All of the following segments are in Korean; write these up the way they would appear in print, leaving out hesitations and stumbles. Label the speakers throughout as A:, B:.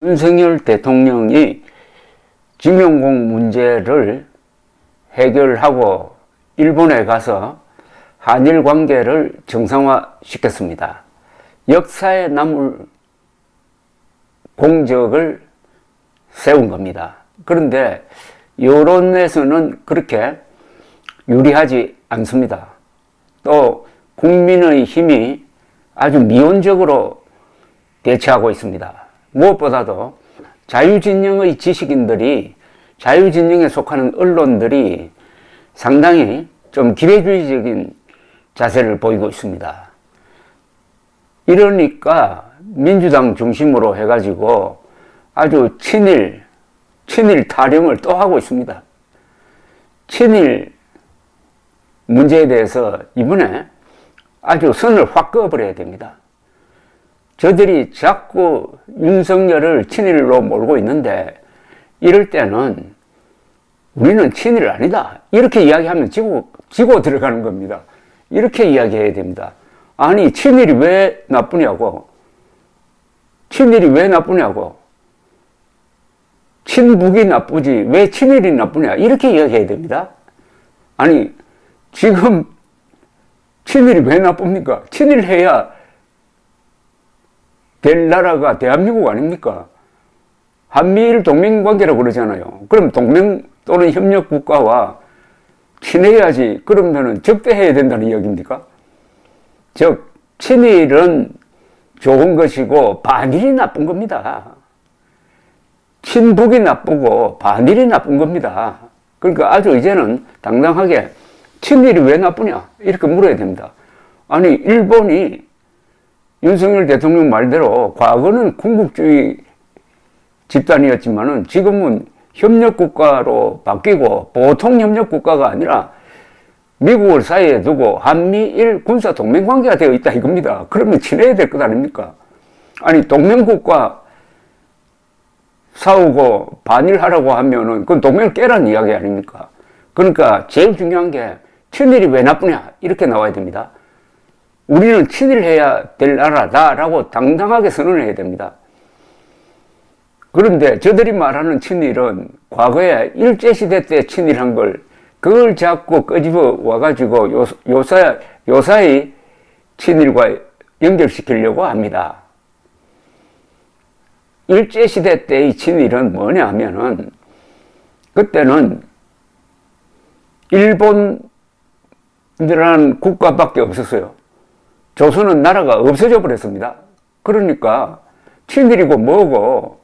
A: 윤석열 대통령이 김용공 문제를 해결하고 일본에 가서 한일 관계를 정상화시켰습니다. 역사에 남을 공적을 세운 겁니다. 그런데 여론에서는 그렇게 유리하지 않습니다. 또 국민의 힘이 아주 미온적으로 대처하고 있습니다. 무엇보다도 자유진영의 지식인들이, 자유진영에 속하는 언론들이 상당히 좀 기회주의적인 자세를 보이고 있습니다. 이러니까 민주당 중심으로 해가지고 아주 친일 타령을 또 하고 있습니다. 친일 문제에 대해서 이번에 아주 선을 확 그어버려야 됩니다. 저들이 자꾸 윤석열을 친일로 몰고 있는데 이럴 때는 우리는 친일 아니다, 이렇게 이야기하면 지고 들어가는 겁니다. 이렇게 이야기해야 됩니다. 아니, 친일이 왜 나쁘냐고, 친일이 왜 나쁘냐고, 친북이 나쁘지 왜 친일이 나쁘냐, 이렇게 이야기해야 됩니다. 아니, 지금 친일이 왜 나쁩니까? 친일해야 될 나라가 대한민국 아닙니까? 한미일 동맹관계라고 그러잖아요. 그럼 동맹 또는 협력 국가와 친해야지. 그러면은 적대해야 된다는 이야기입니까? 즉, 친일은 좋은 것이고 반일이 나쁜 겁니다. 친북이 나쁘고 반일이 나쁜 겁니다. 그러니까 아주 이제는 당당하게 친일이 왜 나쁘냐, 이렇게 물어야 됩니다. 아니, 일본이 윤석열 대통령 말대로 과거는 군국주의 집단이었지만은 지금은 협력국가로 바뀌고 보통 협력국가가 아니라 미국을 사이에 두고 한미일 군사 동맹관계가 되어 있다 이겁니다. 그러면 친해야 될 것 아닙니까? 아니, 동맹국가 싸우고 반일하라고 하면은 그건 동맹을 깨라는 이야기 아닙니까? 그러니까 제일 중요한 게 친일이 왜 나쁘냐, 이렇게 나와야 됩니다. 우리는 친일해야 될 나라다라고 당당하게 선언해야 됩니다. 그런데 저들이 말하는 친일은 과거에 일제시대 때 친일한 걸, 그걸 자꾸 끄집어 와가지고 요사이 친일과 연결시키려고 합니다. 일제시대 때의 친일은 뭐냐 하면은, 그때는 일본이라는 국가밖에 없었어요. 조선은 나라가 없어져 버렸습니다. 그러니까 친일이고 뭐고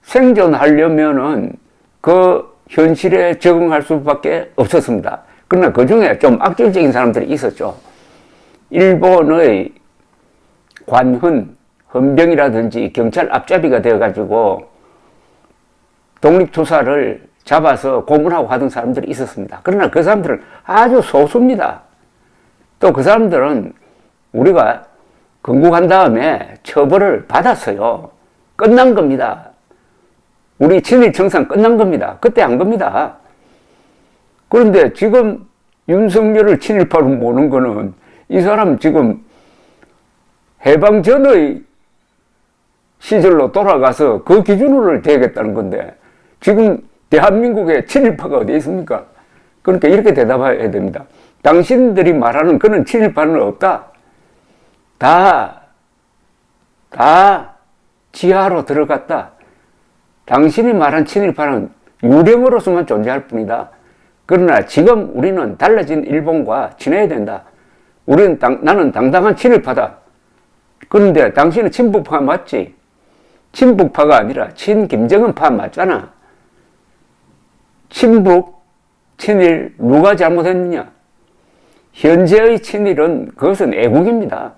A: 생존하려면은 그 현실에 적응할 수밖에 없었습니다. 그러나 그 중에 좀 악질적인 사람들이 있었죠. 일본의 헌병이라든지 경찰 앞잡이가 되어가지고 독립투사를 잡아서 고문하고 하던 사람들이 있었습니다. 그러나 그 사람들은 아주 소수입니다. 또 그 사람들은 우리가 건국한 다음에 처벌을 받았어요. 끝난 겁니다. 우리 친일 청산 끝난 겁니다. 그때 한 겁니다. 그런데 지금 윤석열을 친일파로 보는 거는 이 사람 지금 해방 전의 시절로 돌아가서 그 기준으로 되겠다는 건데 지금 대한민국에 친일파가 어디 있습니까? 그러니까 이렇게 대답해야 됩니다. 당신들이 말하는 그런 친일파는 없다. 다 지하로 들어갔다. 당신이 말한 친일파는 유령으로서만 존재할 뿐이다. 그러나 지금 우리는 달라진 일본과 친해야 된다. 나는 당당한 친일파다. 그런데 당신은 친북파 맞지? 친북파가 아니라 친김정은파 맞잖아. 친북, 친일 누가 잘못했느냐? 현재의 친일은 그것은 애국입니다.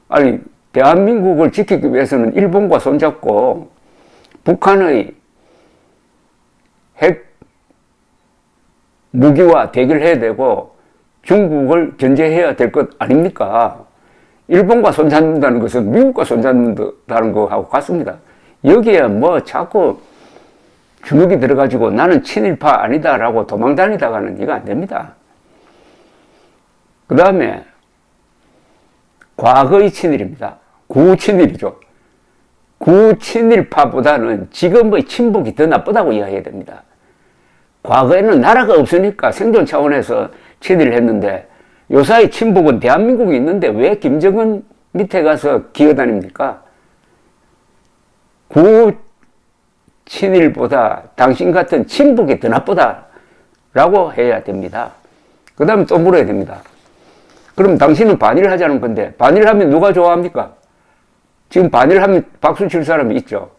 A: 아니, 대한민국을 지키기 위해서는 일본과 손잡고 북한의 핵 무기와 대결해야 되고 중국을 견제해야 될 것 아닙니까? 일본과 손잡는다는 것은 미국과 손잡는다는 것하고 같습니다. 여기에 뭐 자꾸 주눅이 들어가지고 나는 친일파 아니다라고 도망다니다가는 이거 안 됩니다. 그 다음에 과거의 친일입니다. 구친일이죠. 구친일파보다는 지금의 친북이 더 나쁘다고 이야기해야 됩니다. 과거에는 나라가 없으니까 생존 차원에서 친일을 했는데 요사이 친북은 대한민국이 있는데 왜 김정은 밑에 가서 기어다닙니까? 구친일보다 당신 같은 친북이 더 나쁘다라고 해야 됩니다. 그 다음에 또 물어야 됩니다. 그럼 당신은 반일을 하자는 건데 반일을 하면 누가 좋아합니까? 지금 반일을 하면 박수 칠 사람이 있죠.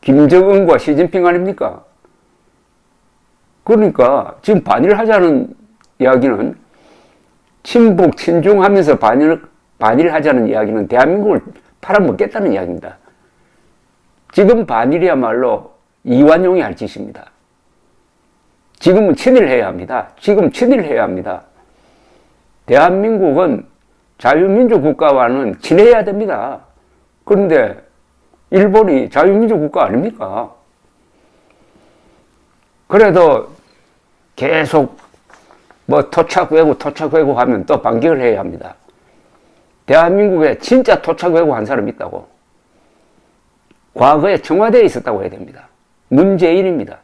A: 김정은과 시진핑 아닙니까? 그러니까 지금 반일을 하자는 이야기는 친북, 친중하면서 반일을 하자는 이야기는 대한민국을 팔아먹겠다는 이야기입니다. 지금 반일이야말로 이완용이 할 짓입니다. 지금은 친일해야 합니다. 지금 친일해야 합니다. 대한민국은 자유민주 국가와는 친해야 됩니다. 그런데 일본이 자유민주 국가 아닙니까? 그래도 계속 토착 왜곡 하면 또 반격을 해야 합니다. 대한민국에 진짜 토착 왜곡한 사람이 있다고. 과거에 청와대에 있었다고 해야 됩니다. 문재인입니다.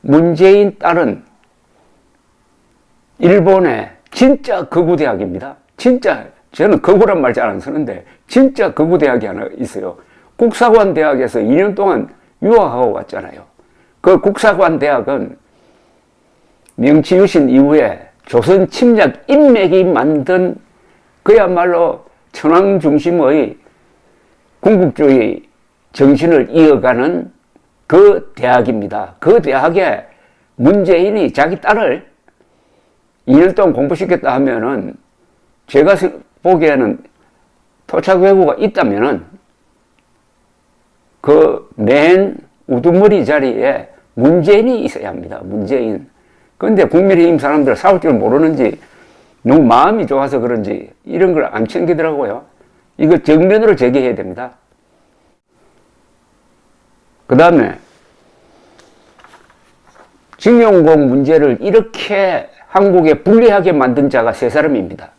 A: 문재인 딸은 일본의 진짜 극우대학입니다. 진짜 저는 극우란 말 잘 안 쓰는데 진짜 극우대학이 하나 있어요. 국사관 대학에서 2년 동안 유학하고 왔잖아요. 그 국사관 대학은 명치유신 이후에 조선 침략 인맥이 만든 그야말로 천황 중심의 군국주의 정신을 이어가는 그 대학입니다. 그 대학에 문재인이 자기 딸을 2년 동안 공부시켰다 하면은 제가 보기에는 토착 왜구가 있다면은 그 맨 우두머리 자리에 문재인이 있어야 합니다. 문재인. 그런데 국민의힘 사람들 싸울 줄 모르는지 너무 마음이 좋아서 그런지 이런 걸 안 챙기더라고요. 이거 정면으로 제기해야 됩니다. 그 다음에 징용공 문제를 이렇게 한국에 불리하게 만든 자가 세 사람입니다.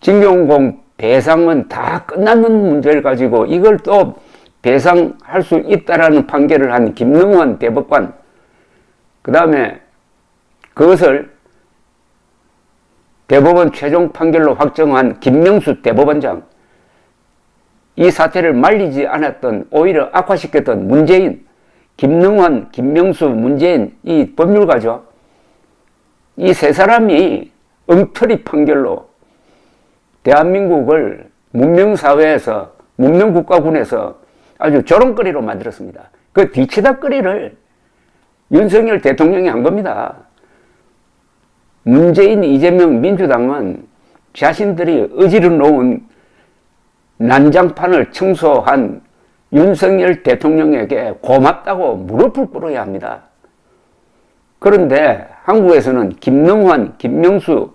A: 징용공 배상은 다 끝났는 문제를 가지고 이걸 또 배상할 수 있다라는 판결을 한 김능환 대법관, 그 다음에 그것을 대법원 최종 판결로 확정한 김명수 대법원장, 이 사태를 말리지 않았던, 오히려 악화시켰던 문재인, 김능환, 김명수, 문재인, 이 법률가죠. 이 세 사람이 엉터리 판결로 대한민국을 문명사회에서, 문명국가군에서 아주 조롱거리로 만들었습니다. 그 뒤치다거리를 윤석열 대통령이 한 겁니다. 문재인, 이재명, 민주당은 자신들이 어지러 놓은 난장판을 청소한 윤석열 대통령에게 고맙다고 무릎을 꿇어야 합니다. 그런데 한국에서는 김능환, 김명수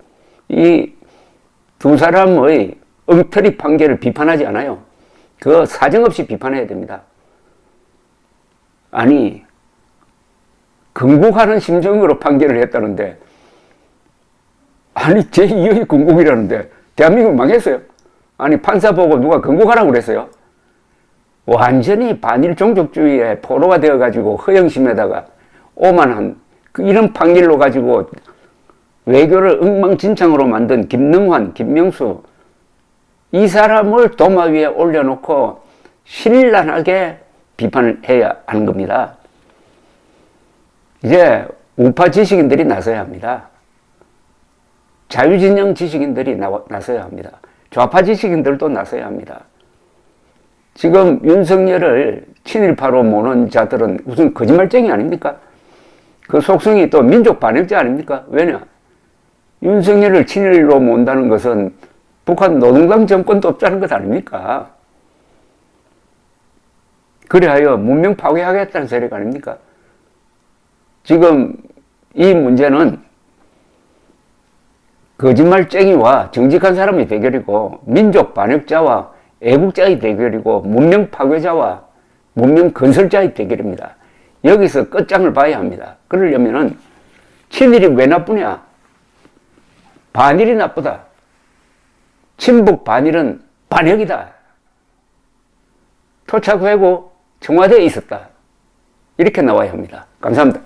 A: 이 두 사람의 엉터리 판결을 비판하지 않아요. 그거 사정없이 비판해야 됩니다. 아니, 건국하는 심정으로 판결을 했다는데, 아니 제2의 건국이라는데 대한민국 망했어요. 아니 판사 보고 누가 건국하라고 그랬어요? 완전히 반일 종족주의에 포로가 되어가지고 허영심에다가 오만한 이런 판결로 가지고 외교를 엉망진창으로 만든 김능환, 김명수, 이 사람을 도마 위에 올려놓고 신랄하게 비판을 해야 하는 겁니다. 이제 우파 지식인들이 나서야 합니다. 자유진영 지식인들이 나서야 합니다. 좌파 지식인들도 나서야 합니다. 지금 윤석열을 친일파로 모는 자들은 무슨 거짓말쟁이 아닙니까? 그 속성이 또 민족 반역자 아닙니까? 왜냐? 윤석열을 친일로 몬다는 것은 북한 노동당 정권도 없다는 것 아닙니까? 그래야 문명 파괴하겠다는 세력 아닙니까? 지금 이 문제는 거짓말쟁이와 정직한 사람의 대결이고 민족 반역자와 애국자의 대결이고 문명 파괴자와 문명 건설자의 대결입니다. 여기서 끝장을 봐야 합니다. 그러려면은 친일이 왜 나쁘냐? 반일이 나쁘다. 친북 반일은 반역이다. 토착 회고 청와대에 있었다. 이렇게 나와야 합니다. 감사합니다.